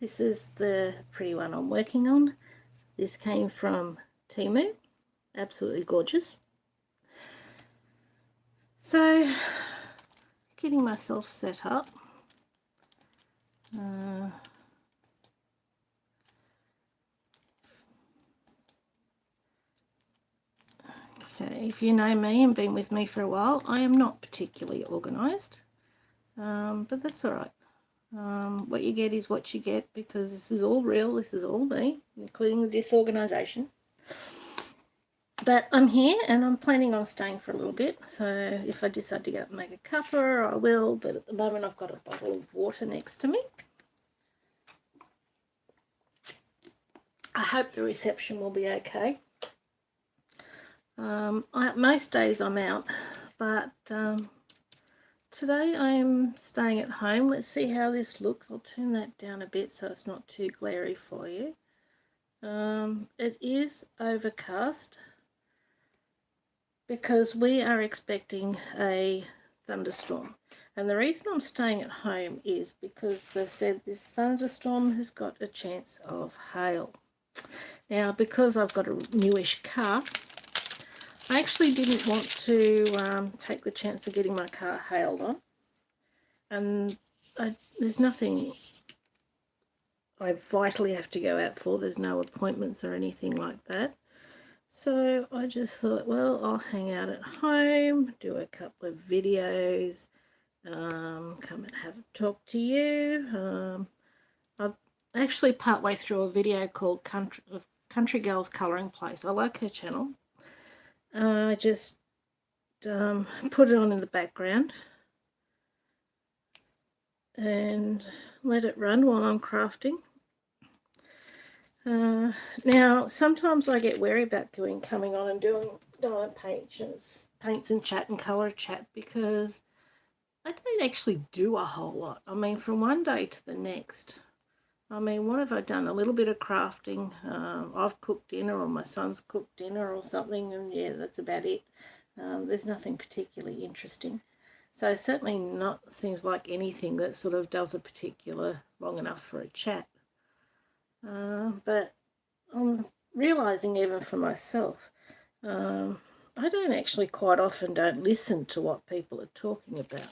This is the pretty one I'm working on. This came from Temu. Absolutely gorgeous. So, getting myself set up. Okay, if you know me and been with me for a while, I am not particularly organised, but that's all right. What you get is what you get, because this is all real, this is all me, including the disorganisation. But I'm here and I'm planning on staying for a little bit, so if I decide to get up and make a cuppa, I will, but at the moment I've got a bottle of water next to me. I hope the reception will be okay. Most days I'm out, but today I'm staying at home. Let's see how this looks. I'll turn that down a bit so it's not too glary for you. It is overcast because we are expecting a thunderstorm. And the reason I'm staying at home is because they've said this thunderstorm has got a chance of hail. Now, because I've got a newish car, I actually didn't want to take the chance of getting my car hailed on. And there's nothing I vitally have to go out for. There's no appointments or anything like that. So I just thought, well, I'll hang out at home, do a couple of videos, come and have a talk to you. I'm actually partway through a video called Country Girls Colouring Place. I like her channel. I just put it on in the background and let it run while I'm crafting. Now, sometimes I get wary about coming on and doing paints and chat and colour chat, because I don't actually do a whole lot. I mean, from one day to the next. I mean, what have I done? A little bit of crafting. I've cooked dinner, or my son's cooked dinner or something, and yeah, that's about it. There's nothing particularly interesting. So certainly not seems like anything that sort of does a particular long enough for a chat. But I'm realising, even for myself, I don't actually quite often don't listen to what people are talking about.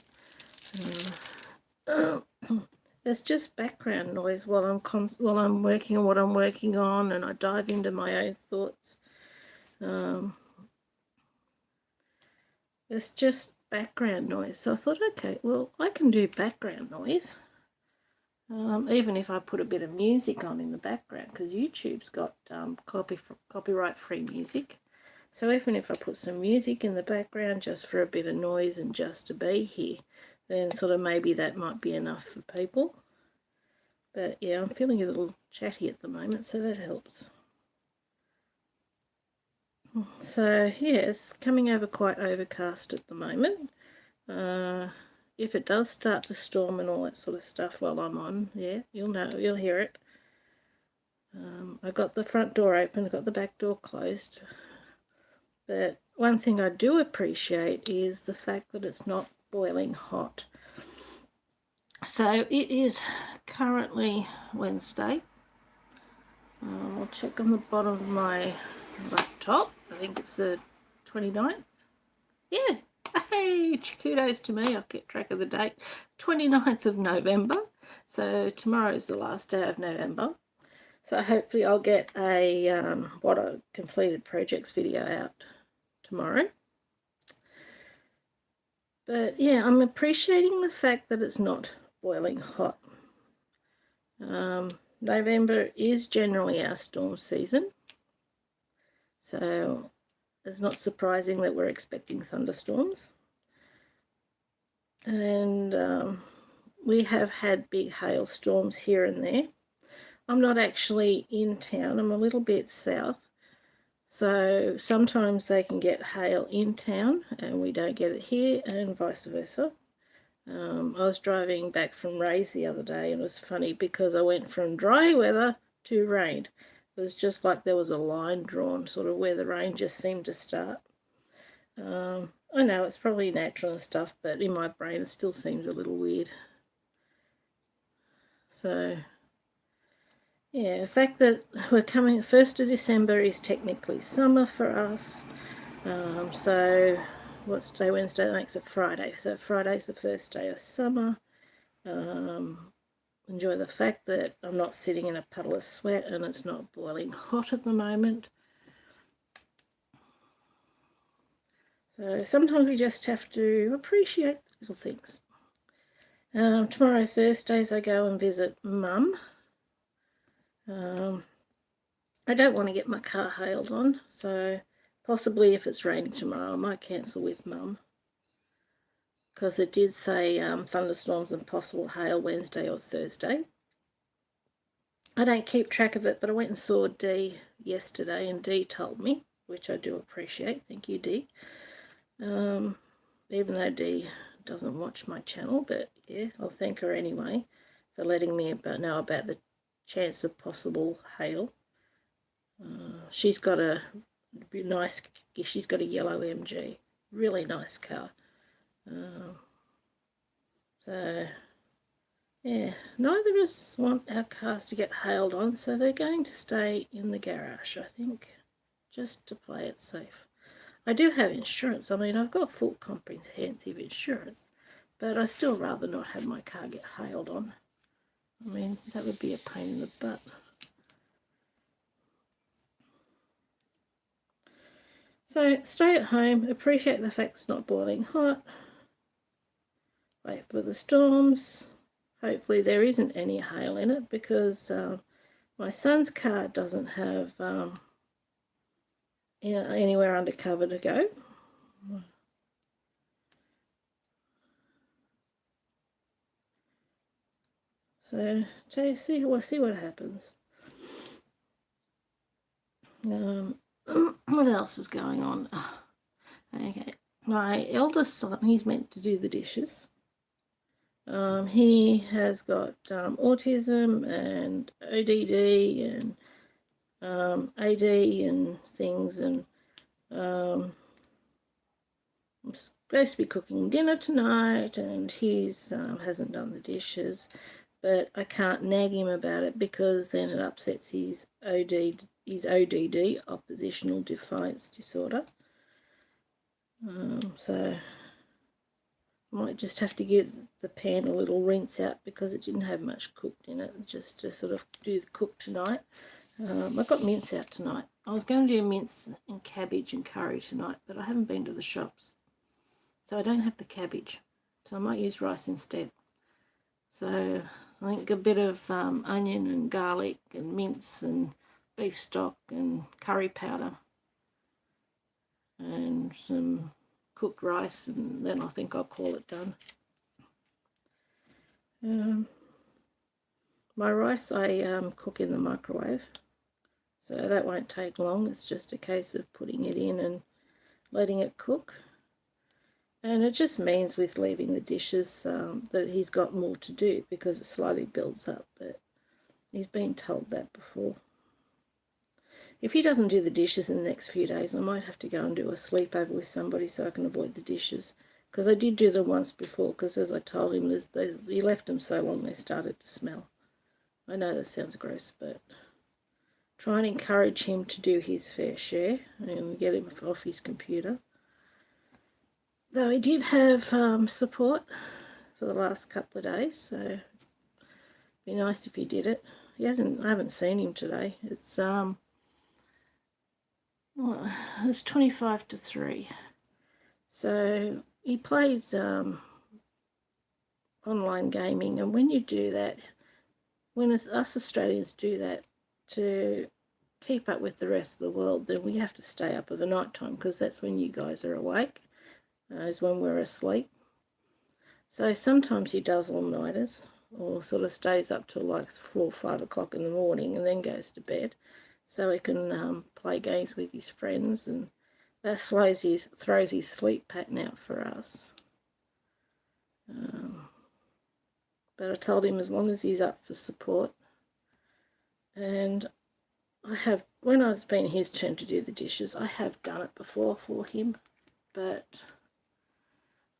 There's just background noise while I'm working on what I'm working on, and I dive into my own thoughts. It's just background noise. So I thought, okay, well, I can do background noise, even if I put a bit of music on in the background, because YouTube's got copyright-free music. So even if I put some music in the background just for a bit of noise and just to be here, then sort of maybe that might be enough for people. But yeah, I'm feeling a little chatty at the moment, so that helps. So yeah, it's coming over quite overcast at the moment. If it does start to storm and all that sort of stuff while I'm on, yeah, you'll hear it. I got the front door open, I got the back door closed. But one thing I do appreciate is the fact that it's not boiling hot. So it is currently Wednesday. I'll check on the bottom of my laptop. I think it's the 29th. Yeah, hey, kudos to me. I'll get track of the date. 29th of November. So tomorrow is the last day of November. So hopefully I'll get a what a completed projects video out tomorrow. But yeah, I'm appreciating the fact that it's not boiling hot. November is generally our storm season, so it's not surprising that we're expecting thunderstorms. And we have had big hailstorms here and there. I'm not actually in town, I'm a little bit south, so sometimes they can get hail in town and we don't get it here, and vice versa. I was driving back from Rays the other day, and it was funny because I went from dry weather to rain. It was just like there was a line drawn, sort of where the rain just seemed to start. I know it's probably natural and stuff, but in my brain it still seems a little weird. So Yeah, the fact that we're coming 1st of December is technically summer for us. So what's today? Wednesday, that makes it Friday. So Friday's the first day of summer. Enjoy the fact that I'm not sitting in a puddle of sweat and it's not boiling hot at the moment. So sometimes we just have to appreciate little things. Tomorrow, Thursdays, I go and visit Mum. I don't want to get my car hailed on, so possibly if it's raining tomorrow, I might cancel with Mum. Because it did say thunderstorms and possible hail Wednesday or Thursday. I don't keep track of it, but I went and saw Dee yesterday, and Dee told me, which I do appreciate. Thank you, Dee. Even though Dee doesn't watch my channel, but yeah, I'll thank her anyway for letting me know about the chance of possible hail. She's got a nice, she's got a yellow MG, really nice car. So yeah, neither of us want our cars to get hailed on, so they're going to stay in the garage, I think, just to play it safe. I do have insurance. I mean, I've got full comprehensive insurance, but I still rather not have my car get hailed on. I mean, that would be a pain in the butt. So stay at home, appreciate the fact it's not boiling hot, wait for the storms. Hopefully there isn't any hail in it, because my son's car doesn't have anywhere under cover to go. So we'll see what happens. What else is going on? Okay, my eldest son, he's meant to do the dishes. He has got autism and ODD and AD and things, and I'm supposed to be cooking dinner tonight, and he's hasn't done the dishes, but I can't nag him about it because then it upsets his ODD, oppositional defiance disorder. So I might just have to give the pan a little rinse out because it didn't have much cooked in it, just to sort of do the cook tonight. I got mince out tonight. I was going to do mince and cabbage and curry tonight, but I haven't been to the shops, so I don't have the cabbage, so I might use rice instead. So I think a bit of onion and garlic and mince and beef stock and curry powder and some cooked rice, and then I think I'll call it done. My rice I cook in the microwave, so that won't take long. It's just a case of putting it in and letting it cook. And it just means with leaving the dishes that he's got more to do because it slowly builds up, but he's been told that before. If he doesn't do the dishes in the next few days, I might have to go and do a sleepover with somebody so I can avoid the dishes. Because I did do them once before, because as I told him, he left them so long they started to smell. I know that sounds gross, but try and encourage him to do his fair share and get him off his computer. Though he did have support for the last couple of days, so it'd be nice if he did it. I haven't seen him today. It's 25 to 3. So he plays online gaming, and when you do that, when us Australians do that to keep up with the rest of the world, then we have to stay up at the night time because that's when you guys are awake, is when we're asleep. So sometimes he does all-nighters or sort of stays up till like 4 or 5 o'clock in the morning and then goes to bed so he can play games with his friends, and that throws his sleep pattern out for us. But I told him as long as he's up for support. And when it's been his turn to do the dishes, I have done it before for him, but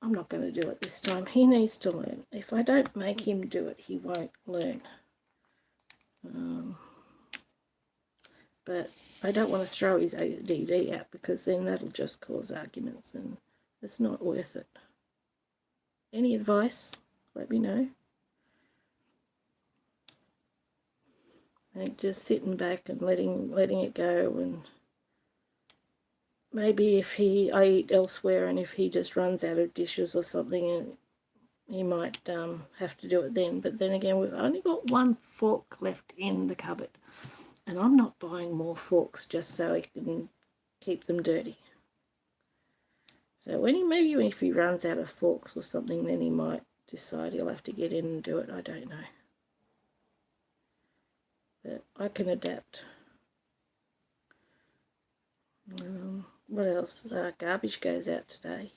I'm not going to do it this time. He needs to learn. If I don't make him do it, he won't learn. but I don't want to throw his ADD out because then that'll just cause arguments and it's not worth it. Any advice? Let me know. And just sitting back and letting it go, and maybe if I eat elsewhere and if he just runs out of dishes or something, and he might have to do it then. But then again, we've only got one fork left in the cupboard, and I'm not buying more forks just so I can keep them dirty. So maybe if he runs out of forks or something, then he might decide he'll have to get in and do it. I don't know. But I can adapt. What else? Garbage goes out today.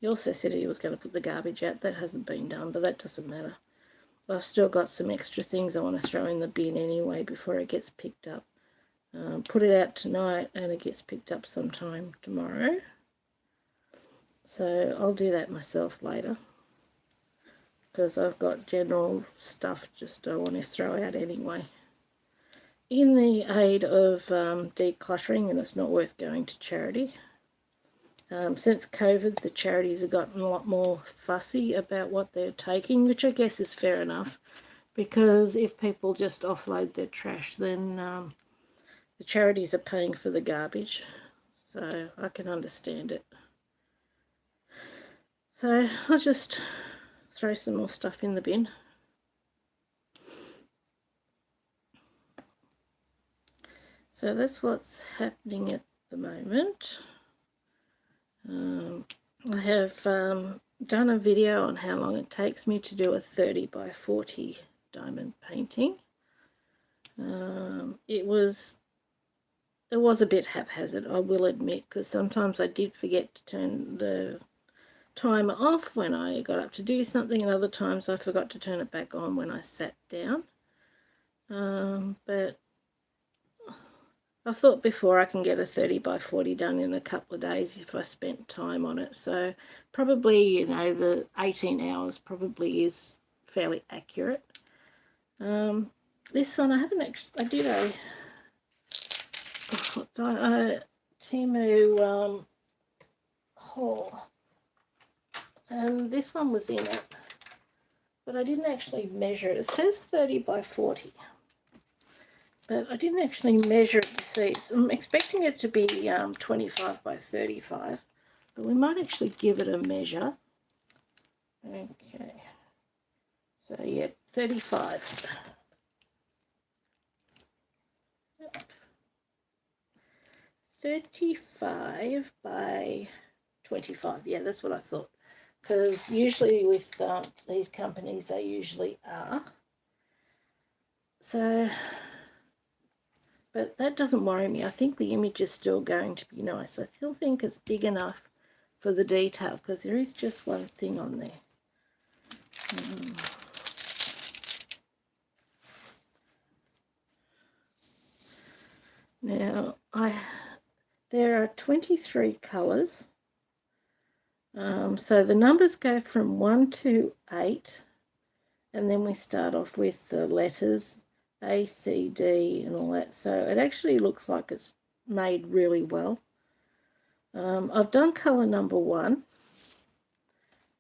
He also said he was going to put the garbage out. That hasn't been done, but that doesn't matter. I've still got some extra things I want to throw in the bin anyway before it gets picked up. Put it out tonight and it gets picked up sometime tomorrow. So I'll do that myself later, because I've got general stuff just I want to throw out anyway. In the aid of decluttering, and it's not worth going to charity. Since COVID, the charities have gotten a lot more fussy about what they're taking, which I guess is fair enough, because if people just offload their trash, then the charities are paying for the garbage, so I can understand it. So I'll just throw some more stuff in the bin. So that's what's happening at the moment. I have done a video on how long it takes me to do a 30 by 40 diamond painting. It was a bit haphazard, I will admit, because sometimes I did forget to turn the timer off when I got up to do something, and other times I forgot to turn it back on when I sat down. But I thought before I can get a 30 by 40 done in a couple of days if I spent time on it. So probably, the 18 hours probably is fairly accurate. This one I haven't actually, I did a Temu haul, and this one was in it, but I didn't actually measure it. It says 30 by 40. But I didn't actually measure it to see. I'm expecting it to be 25 by 35, but we might actually give it a measure. Okay, so yeah, 35. Yep. 35 by 25, yeah, that's what I thought. Because usually with these companies, they usually are. So... but that doesn't worry me. I think the image is still going to be nice. I still think it's big enough for the detail, because there is just one thing on there. Now, there are 23 colours. So the numbers go from 1 to 8, and then we start off with the letters A, C, D and all that. So it actually looks like it's made really well. I've done colour number 1.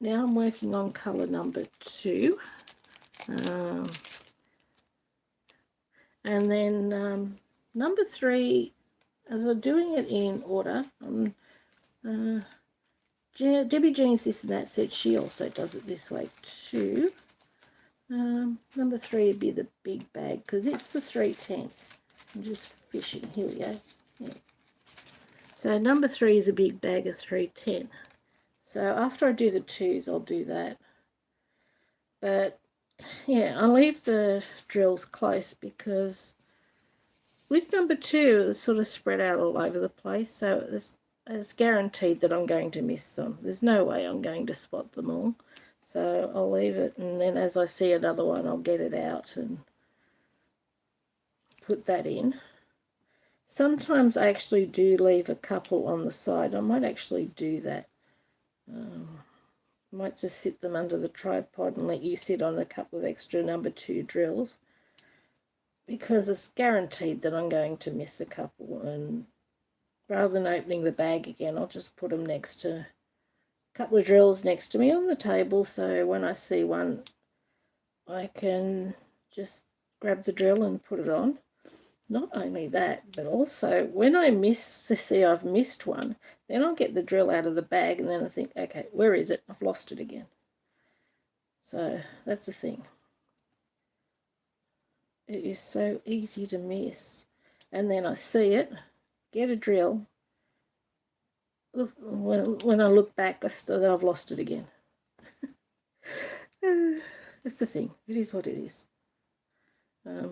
Now I'm working on colour number 2. And then number 3, as I'm doing it in order, Debbie Jean's This and That said she also does it this way too. Number 3 would be the big bag, because it's the 310. I'm just fishing. Here we go. Yeah. So number 3 is a big bag of 310. So after I do the 2s, I'll do that. But yeah, I'll leave the drills close, because with number 2, it's sort of spread out all over the place. So it's guaranteed that I'm going to miss some. There's no way I'm going to spot them all. So I'll leave it, and then as I see another one, I'll get it out and put that in. Sometimes I actually do leave a couple on the side. I might actually do that. I might just sit them under the tripod and let you sit on a couple of extra number 2 drills, because it's guaranteed that I'm going to miss a couple, and rather than opening the bag again, I'll just put them next to a couple of drills next to me on the table, so when I see one I can just grab the drill and put it on. Not only that, but also when I see I've missed one, then I'll get the drill out of the bag and then I think, okay, where is it? I've lost it again. So that's the thing. It is so easy to miss. And then I see it, get a drill. When I look back, I've lost it again. That's the thing. It is what it is.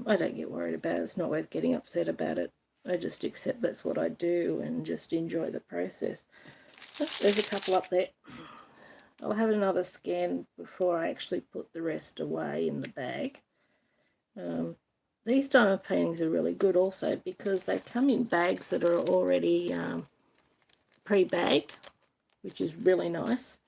I don't get worried about it. It's not worth getting upset about it. I just accept that's what I do and just enjoy the process. Oh, there's a couple up there. I'll have another scan before I actually put the rest away in the bag. These diamond paintings are really good also because they come in bags that are already pre-bagged, which is really nice.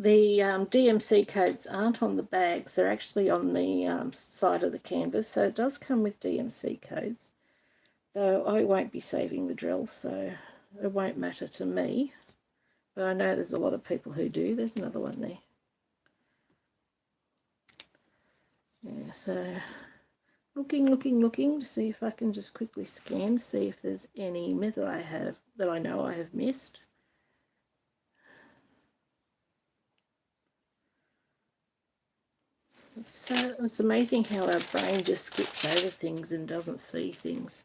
The DMC codes aren't on the bags, they're actually on the side of the canvas, so it does come with DMC codes, though I won't be saving the drills, so it won't matter to me, but I know there's a lot of people who do. There's another one there. Yeah, so looking to see if I can just quickly scan, see if there's any method that I know I have missed. So it's amazing how our brain just skips over things and doesn't see things.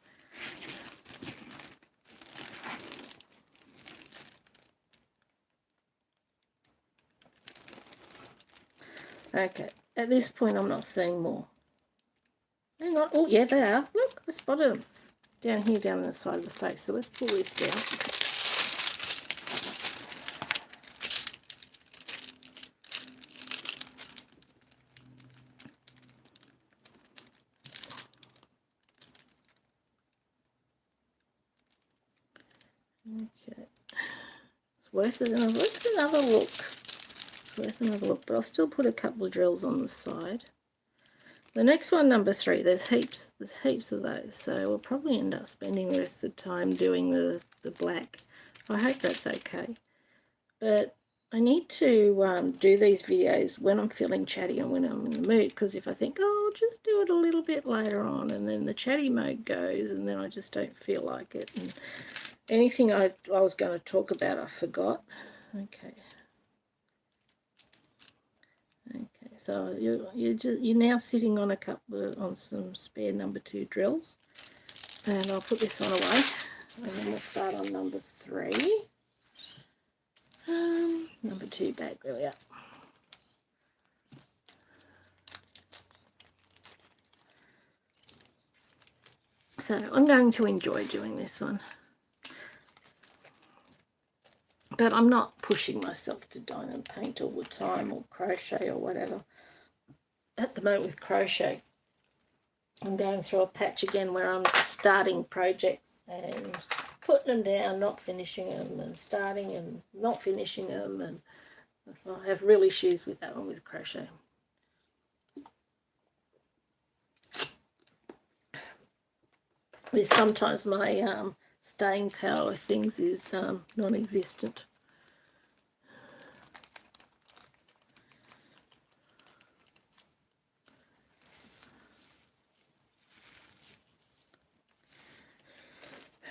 Okay, at this point I'm not seeing more. Hang on. Oh, yeah, they are. Look, I spotted them down here, down the side of the face. So let's pull this down. Okay. It's worth another look. It's worth another look, but I'll still put a couple of drills on the side. The next one, number 3, there's heaps of those, so we'll probably end up spending the rest of the time doing the black. I hope that's okay. But I need to do these videos when I'm feeling chatty and when I'm in the mood, because if I think, oh, I'll just do it a little bit later on, and then the chatty mode goes, and then I just don't feel like it. And anything I was going to talk about, I forgot. Okay. Okay, so you're now sitting on on some spare number 2 drills, and I'll put this on away, and then we'll start on number 3. Number 2 bag, there we are. So I'm going to enjoy doing this one, but I'm not pushing myself to diamond paint all the time or crochet or whatever. At the moment with crochet, I'm going through a patch again where I'm starting projects and putting them down, not finishing them, and starting and not finishing them, and I have real issues with that one with crochet. Because sometimes my staying power with things is non-existent.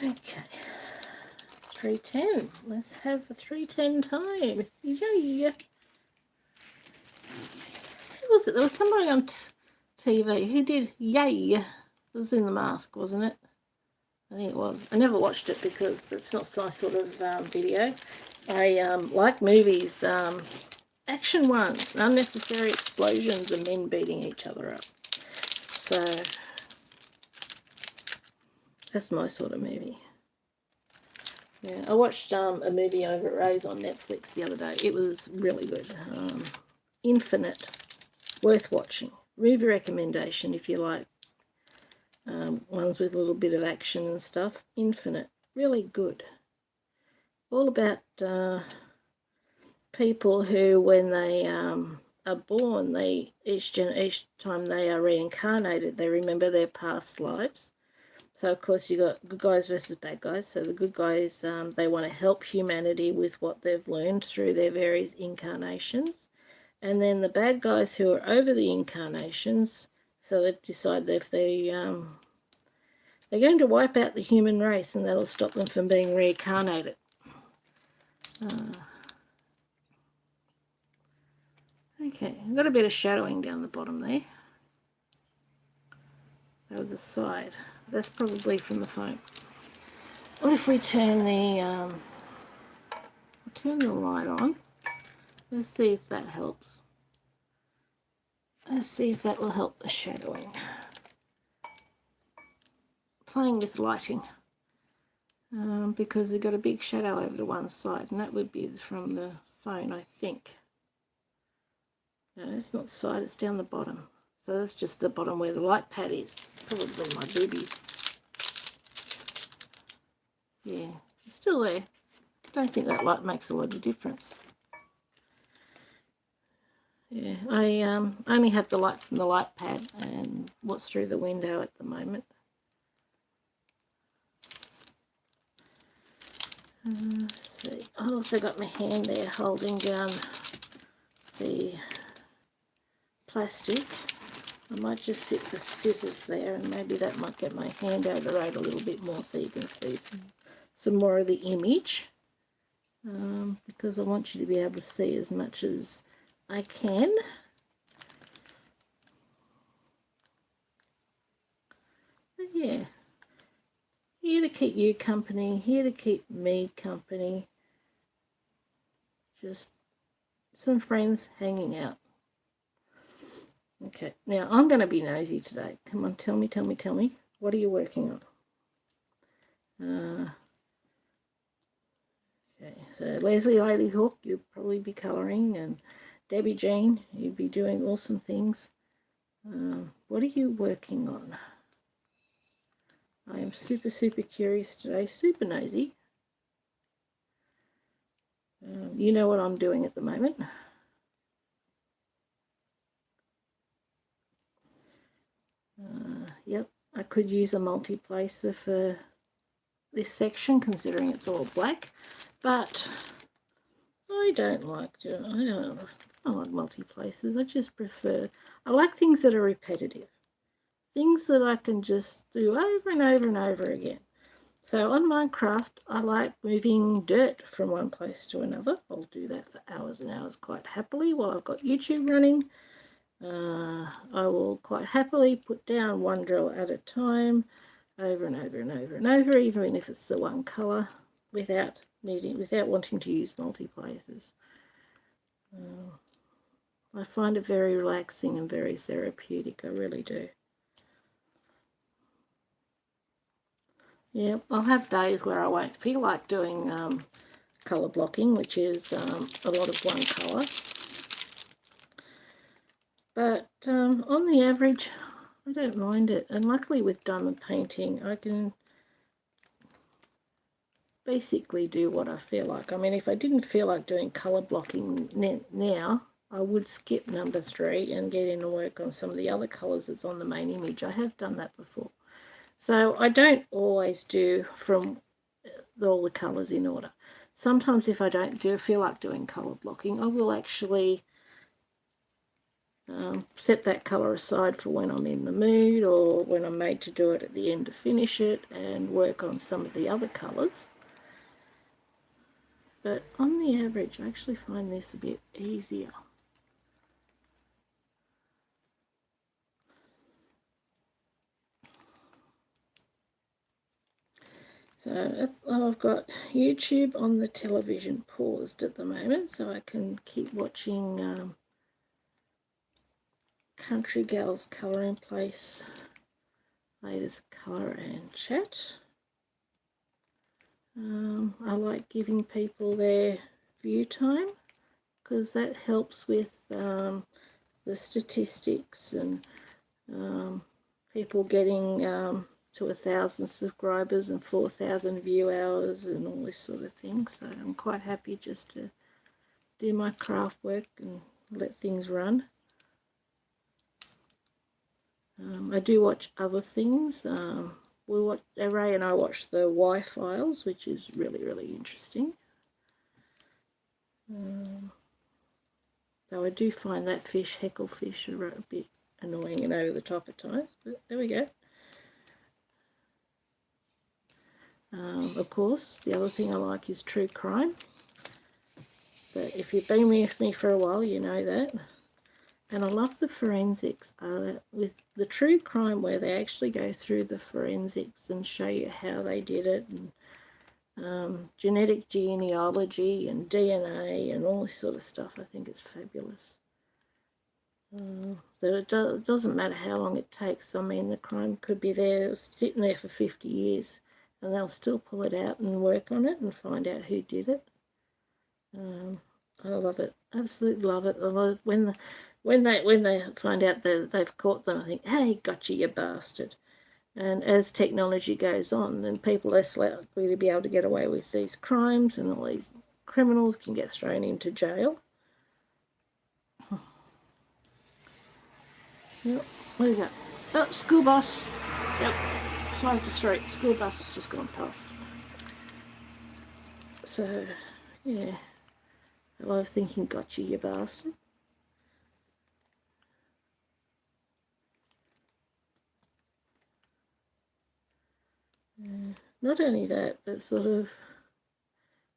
Okay, 310. Let's have a 310 time. Yay! Who was it? There was somebody on TV who did yay. It was in The Mask, wasn't it? I think it was. I never watched it because it's not my sort of video. I like movies, action ones, unnecessary explosions and men beating each other up. So that's my sort of movie. Yeah, I watched a movie over at Ray's on Netflix the other day. It was really good. Infinite, worth watching. Movie recommendation if you like ones with a little bit of action and stuff. Infinite, really good. All about people who, when they are born, each time they are reincarnated, they remember their past lives. So of course you got good guys versus bad guys. So the good guys, they want to help humanity with what they've learned through their various incarnations. And then the bad guys who are over the incarnations, so they decide that if they're going to wipe out the human race, and that'll stop them from being reincarnated. Okay, I've got a bit of shadowing down the bottom there. That was the side. That's probably from the foam. What if we turn the light on? Let's see if that helps. Let's see if that will help the shadowing. Playing with lighting. Because they've got a big shadow over to one side, and that would be from the phone, I think. No, it's not the side, it's down the bottom. So that's just the bottom where the light pad is. It's probably my boobies. Yeah, it's still there. I don't think that light makes a lot of difference. Yeah, I only have the light from the light pad and what's through the window at the moment. Let's see. I also got my hand there holding down the plastic. I might just sit the scissors there, and maybe that might get my hand over the road a little bit more so you can see some more of the image. Because I want you to be able to see as much as I can. But yeah, here to keep you company, here to keep me company. Just some friends hanging out. Okay, now I'm going to be nosy today. Come on, tell me. What are you working on? Okay, so Leslie Lady Hook, you'll probably be colouring, and Debbie Jean, you'd be doing awesome things. What are you working on? I am super curious today, super nosy. You know what I'm doing at the moment. Yep, I could use a multi-placer for this section considering it's all black, but I don't like multi-placers. I just prefer, I like things that are repetitive, things that I can just do over and over and over again. So on Minecraft, I like moving dirt from one place to another. I'll do that for hours and hours quite happily while I've got YouTube running. I will quite happily put down one drill at a time, over and over and over and over, even if it's the one colour, without wanting to use multi-placers. I find it very relaxing and very therapeutic. I really do. Yeah, I'll have days where I won't feel like doing colour blocking, which is a lot of one colour. But on the average, I don't mind it. And luckily with diamond painting, I can basically do what I feel like. I mean, if I didn't feel like doing colour blocking now, I would skip number 3 and get in and work on some of the other colours that's on the main image. I have done that before. So I don't always do from all the colours in order. Sometimes if I don't feel like doing colour blocking, I will actually set that colour aside for when I'm in the mood or when I'm made to do it at the end to finish it and work on some of the other colours. But on the average, I actually find this a bit easier. So I've got YouTube on the television paused at the moment, so I can keep watching Country Gals Colour in Place, latest colour and chat. I like giving people their view time because that helps with the statistics and people getting to 1,000 subscribers and 4,000 view hours and all this sort of thing. So I'm quite happy just to do my craft work and let things run. I do watch other things. Ray and I watch the Y-Files, which is really, really interesting. Though I do find that fish, hecklefish, a bit annoying and over the top at times, but there we go. Of course, the other thing I like is true crime. But if you've been with me for a while, you know that. And I love the forensics with the true crime, where they actually go through the forensics and show you how they did it, and genetic genealogy and DNA and all this sort of stuff. I think it's fabulous. That it doesn't matter how long it takes. I mean, the crime could be there, sitting there for 50 years, and they'll still pull it out and work on it and find out who did it. I love it, absolutely love it. I love when they find out that they've caught them, I think, hey, gotcha, you bastard. And as technology goes on, then people are less likely to be able to get away with these crimes, and all these criminals can get thrown into jail. Yep, what is that? Oh, school bus. Yep, 5 to 3. School bus has just gone past. So, yeah. I love thinking, gotcha, you bastard. Not only that, but sort of,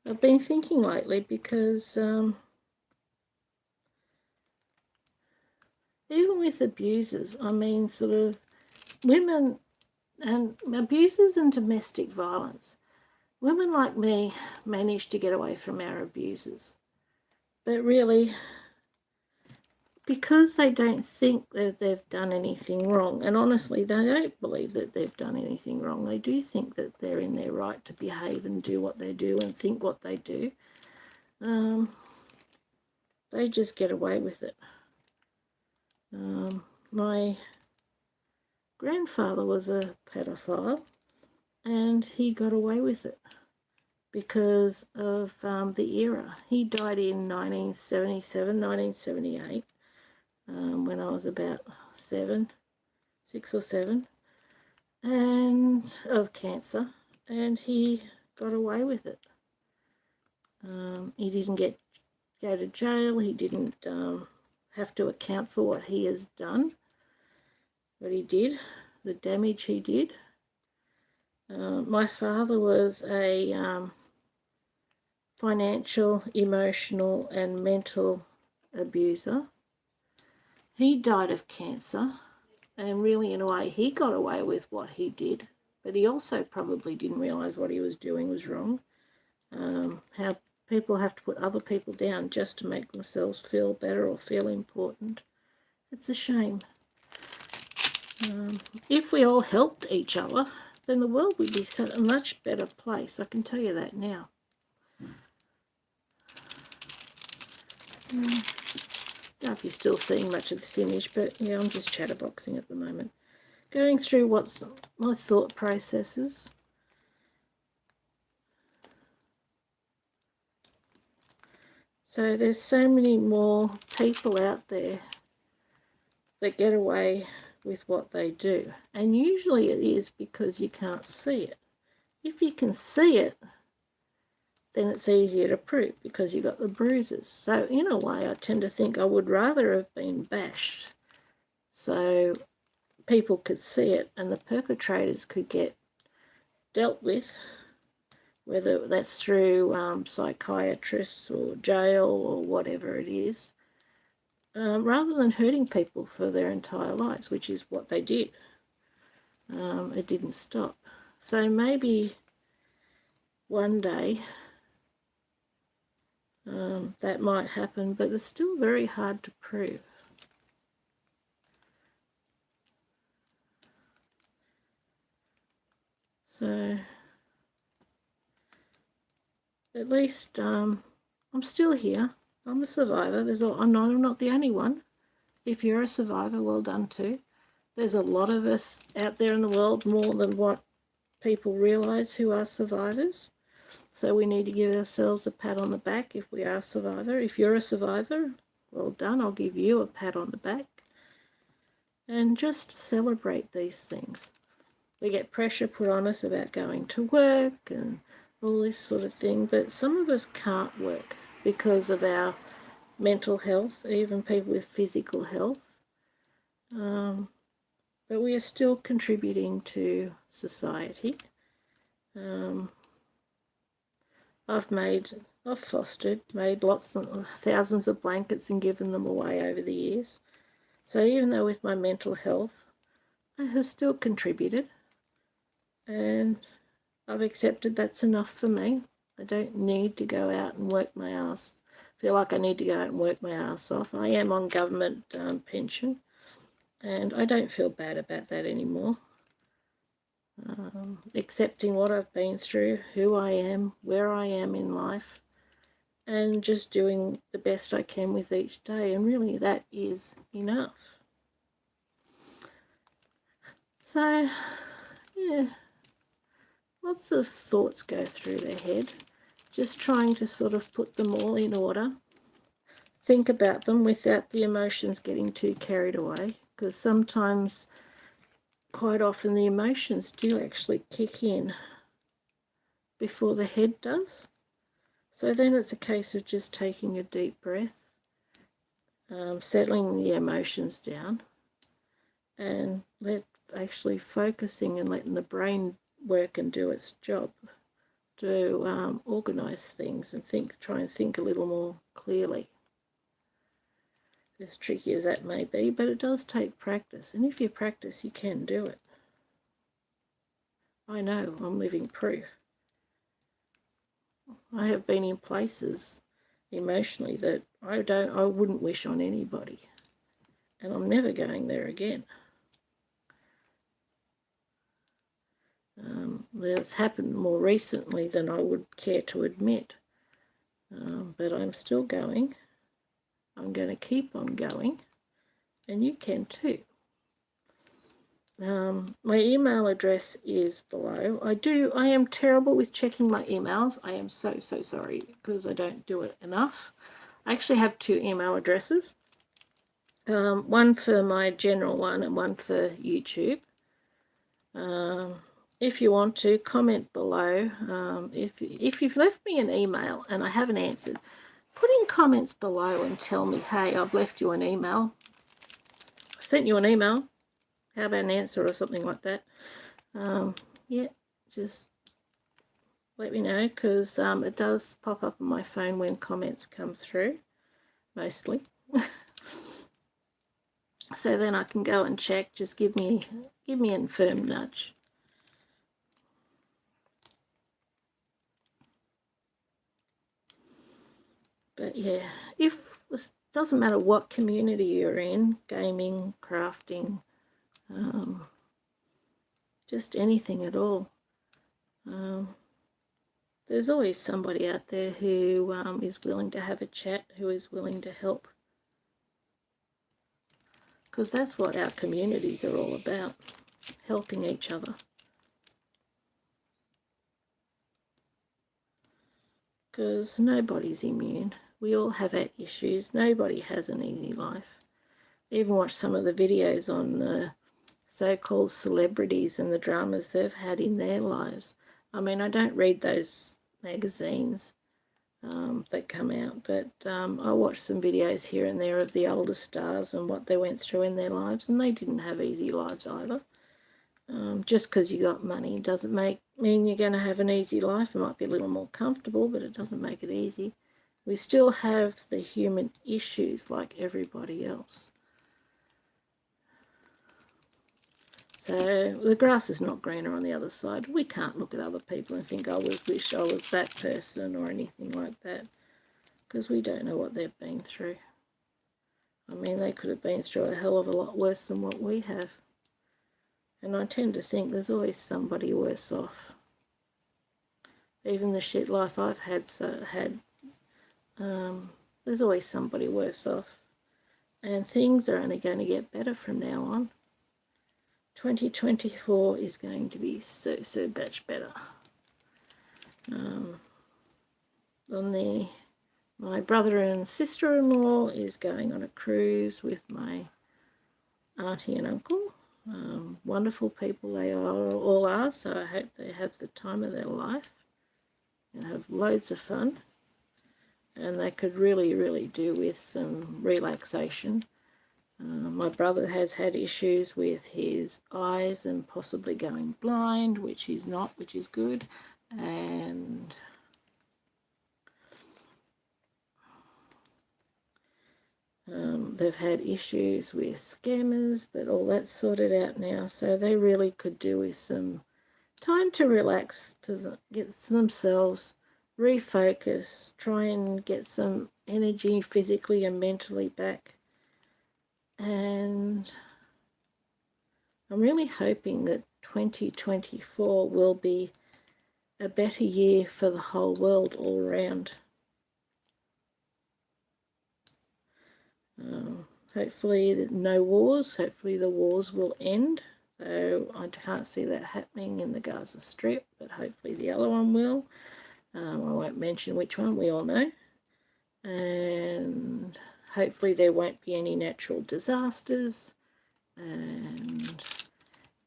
I've been thinking lately, because even with abusers, I mean, sort of women and abusers and domestic violence, women like me manage to get away from our abusers. But really, because they don't think that they've done anything wrong, and honestly, they don't believe that they've done anything wrong. They do think that they're in their right to behave and do what they do and think what they do. They just get away with it. My grandfather was a pedophile, and he got away with it because of the era. He died in 1977, 1978, when I was about 6 or 7, and of cancer, and he got away with it. He didn't go to jail. He didn't have to account for what he has done, what he did, the damage he did. My father was a financial, emotional and mental abuser. He died of cancer, and really, in a way, he got away with what he did, but he also probably didn't realise what he was doing was wrong. How people have to put other people down just to make themselves feel better or feel important. It's a shame. If we all helped each other, then the world would be a much better place. I can tell you that now. I don't know if you're still seeing much of this image, but yeah, I'm just chatterboxing at the moment. Going through what's my thought processes. So there's so many more people out there that get away with what they do. And usually it is because you can't see it. If you can see it, then it's easier to prove because you got the bruises. So in a way, I tend to think I would rather have been bashed so people could see it and the perpetrators could get dealt with, whether that's through psychiatrists or jail or whatever it is, rather than hurting people for their entire lives, which is what they did. It didn't stop. So maybe one day that might happen, but it's still very hard to prove. So at least I'm still here. I'm a survivor. I'm not the only one. If you're a survivor, well done too. There's a lot of us out there in the world, more than what people realise, who are survivors. So we need to give ourselves a pat on the back if we are a survivor. If you're a survivor, well done. I'll give you a pat on the back. And just celebrate these things. We get pressure put on us about going to work and all this sort of thing, but some of us can't work because of our mental health, even people with physical health. But we are still contributing to society. I've fostered, made lots of thousands of blankets and given them away over the years. So even though with my mental health, I have still contributed, and I've accepted that's enough for me. I don't need to go out and work my ass. Feel like I need to go out and work my ass off. I am on government pension, and I don't feel bad about that anymore. Accepting what I've been through, who I am, where I am in life, and just doing the best I can with each day, and really that is enough. So, yeah, lots of thoughts go through their head, just trying to sort of put them all in order, think about them without the emotions getting too carried away, because sometimes, quite often, the emotions do actually kick in before the head does. So then it's a case of just taking a deep breath, settling the emotions down, and actually focusing and letting the brain work and do its job to organise things and try and think a little more clearly. As tricky as that may be, but it does take practice, and if you practice, you can do it. I know, I'm living proof. I have been in places emotionally that I wouldn't wish on anybody, and I'm never going there again. It's happened more recently than I would care to admit, but I'm still going. I'm going to keep on going, and you can too. My email address is below. I am terrible with checking my emails. I am so sorry, because I don't do it enough. I actually have 2 email addresses, one for my general one and one for YouTube. If you want to, comment below. If you've left me an email and I haven't answered, put in comments below and tell me, hey, I've left you an email. I sent you an email. How about an answer or something like that? Yeah, just let me know, because it does pop up on my phone when comments come through, mostly. So then I can go and check. Just give me a firm nudge. But yeah, it doesn't matter what community you're in, gaming, crafting, just anything at all. There's always somebody out there who is willing to have a chat, who is willing to help. Because that's what our communities are all about, helping each other. Because nobody's immune. We all have our issues. Nobody has an easy life. Even watch some of the videos on the so-called celebrities and the dramas they've had in their lives. I mean, I don't read those magazines that come out, but I watch some videos here and there of the older stars and what they went through in their lives, and they didn't have easy lives either. Just because you got money doesn't mean you're going to have an easy life. It might be a little more comfortable, but it doesn't make it easy. We still have the human issues like everybody else. So the grass is not greener on the other side. We can't look at other people and think, I wish I was that person or anything like that, because we don't know what they've been through. I mean, they could have been through a hell of a lot worse than what we have. And I tend to think there's always somebody worse off. Even the shit life I've had, there's always somebody worse off. And things are only going to get better from now on. 2024 is going to be so much better. On the My brother and sister-in-law is going on a cruise with my auntie and uncle. Wonderful people they all are, so I hope they have the time of their life and have loads of fun. And they could really do with some relaxation. My brother has had issues with his eyes and possibly going blind, which he's not, which is good. And they've had issues with scammers, but all that's sorted out now, so they really could do with some time to relax, to get themselves refocus, try and get some energy physically and mentally back. And I'm really hoping that 2024 will be a better year for the whole world all around. Hopefully no wars, hopefully the wars will end, though I can't see that happening in the Gaza Strip, but hopefully the other one will. I won't mention which one, we all know. And hopefully there won't be any natural disasters, and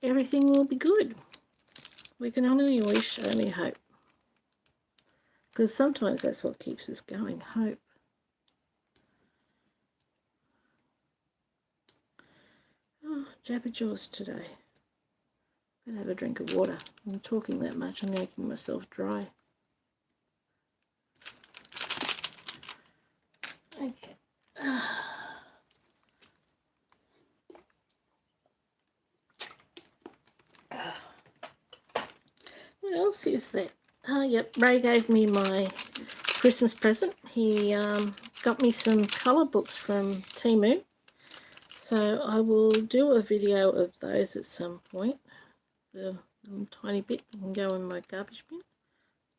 everything will be good. We can only wish, only hope. Because sometimes that's what keeps us going, hope. Oh, jabber jaws today. Better have a drink of water. I'm talking that much, I'm making myself dry. Okay. What else is that? Oh, yep, Ray gave me my Christmas present. He got me some colour books from Temu. So I will do a video of those at some point. The little tiny bit can go in my garbage bin.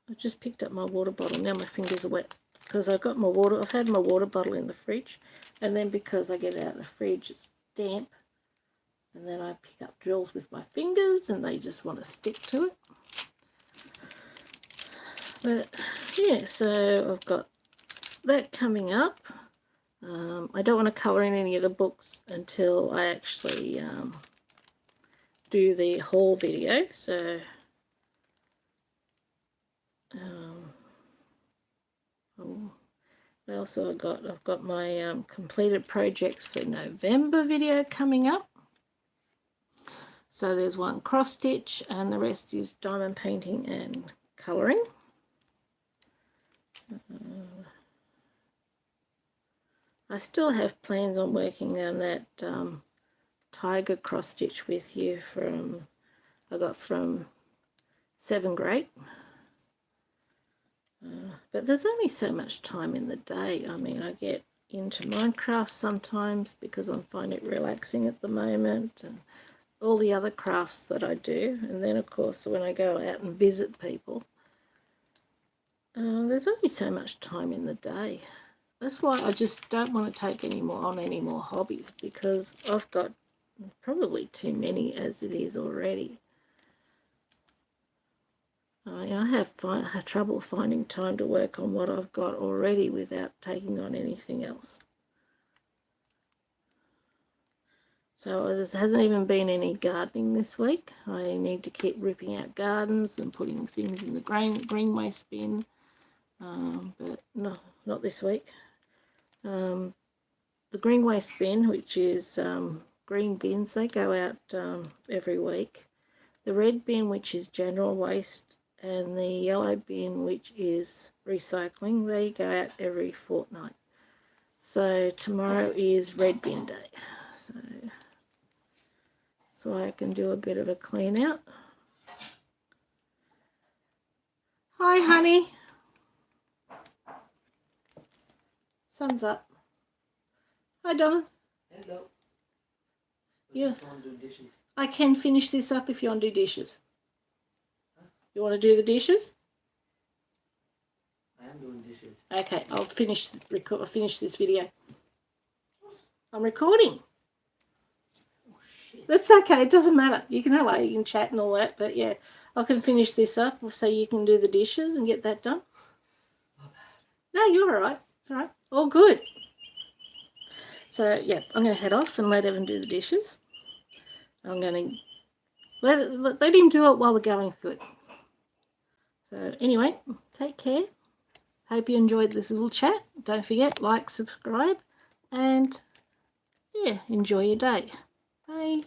I've just picked up my water bottle. Now my fingers are wet because I've got my water. I've had my water bottle in the fridge, and then because I get it out of the fridge, it's damp. And then I pick up drills with my fingers, and they just want to stick to it. But yeah, so I've got that coming up. I don't want to colour in any of the books until I actually do the haul video. So what else have I got? I've got my completed projects for November video coming up. So there's one cross stitch and the rest is diamond painting and colouring. I still have plans on working on that tiger cross stitch with you I got from 7 Great. But there's only so much time in the day. I mean, I get into Minecraft sometimes because I find it relaxing at the moment, and all the other crafts that I do. And then, of course, when I go out and visit people, there's only so much time in the day. That's why I just don't want to take any more hobbies, because I've got probably too many as it is already. I have trouble finding time to work on what I've got already without taking on anything else. So there hasn't even been any gardening this week. I need to keep ripping out gardens and putting things in the green waste bin, but no, not this week. The green waste bin, which is green bins, they go out every week. The red bin, which is general waste, and the yellow bin, which is recycling, they go out every fortnight. So tomorrow is red bin day, so I can do a bit of a clean out. Hi, honey. Sun's up. Hi, Donna. Hello. Yeah. Do dishes. I can finish this up if you want to do dishes. Huh? You want to do the dishes? I am doing dishes. Okay, I'll finish this video. I'm recording. Oh, shit. That's okay, it doesn't matter. You can chat and all that, but yeah, I can finish this up so you can do the dishes and get that done. No, you're all right. All right, all good. So yeah, I'm going to head off and let Evan do the dishes. I'm going to let him do it while the going's good. So anyway, take care. Hope you enjoyed this little chat. Don't forget, like, subscribe, and yeah, enjoy your day. Bye.